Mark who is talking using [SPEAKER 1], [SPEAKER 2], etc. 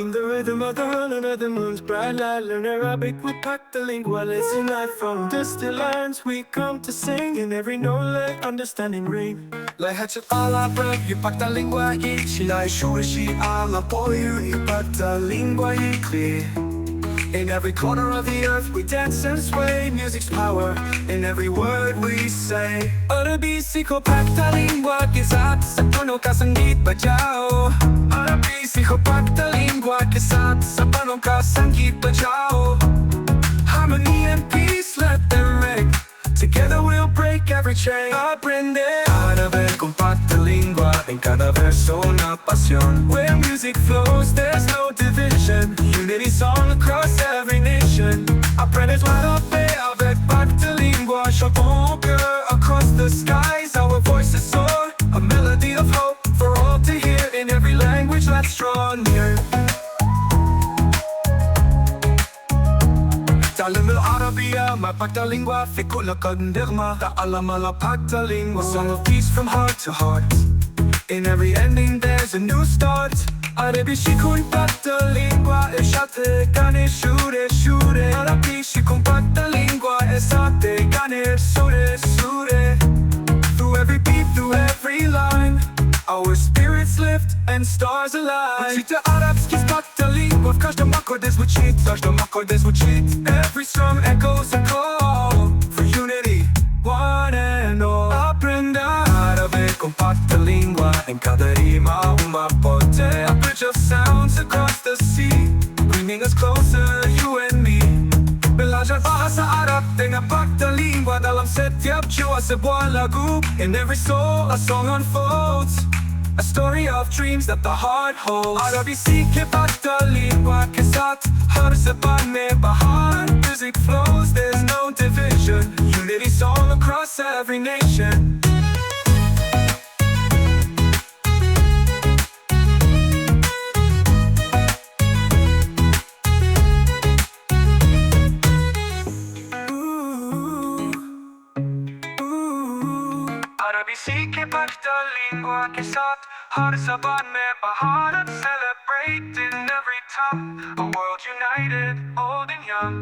[SPEAKER 1] Breaking the rhythm of the rolling of the moon's bright light. Learn Arabic with PactaLingua. Listen live from distant lands. We come to sing in every note, let understanding ring. Lettre Arabe, you PactaLingua, ci lasci alla poi, you PactaLingua, clear. In every corner of the earth we dance and sway. Music's power in every word we say. Arabi siho PactaLingua, kisat sa puno ka sanggit bajao. Arabi siho PactaLingua, kisat sa puno ka sanggit bajao. Harmony and peace, let them ring. Together we'll break every chain. Apprende avec con PactaLingua. En cada verso una pasión. Where music flows, there's no division. Unity song across every nation. Apprendre avec PactaLingua. Chaque bon cœur across the skies. Our voices soar, a melody of hope for all to hear. In every language, let's draw near. تعلم العربية مع PactaLingua في كل قدرنا. تعلم على PactaLingua, a song of peace from heart to heart. In every ending there's a new start. Arabici con PactaLingua, lasciate cane shure shure. Arabici con PactaLingua, esate cane sure sure. Through every beat, through every line, our spirits lift and stars align. Учите арабский с PactaLingua, в каждом аккорде звучит, в каждом аккорде звучит. Every strum echoes a call for unity, one and all. Apprende Arabic con PactaLingua, en cada rima un aporte. A bridge of sounds across the sea, bringing us closer, you and me. Belajar bahasa Arab dengan PactaLingua, dalam setiap jiwa sebuah lagu. In every soul a song unfolds, a story of dreams that the heart holds. Arabi sikhe PactaLingua, kisat har zaban mein bahar. Music flows, there's no division. Unity song across every nation. Arabi sikhe PactaLingua, kisat har zaban mein bahar. Celebrate in every tongue, a world united, old and young.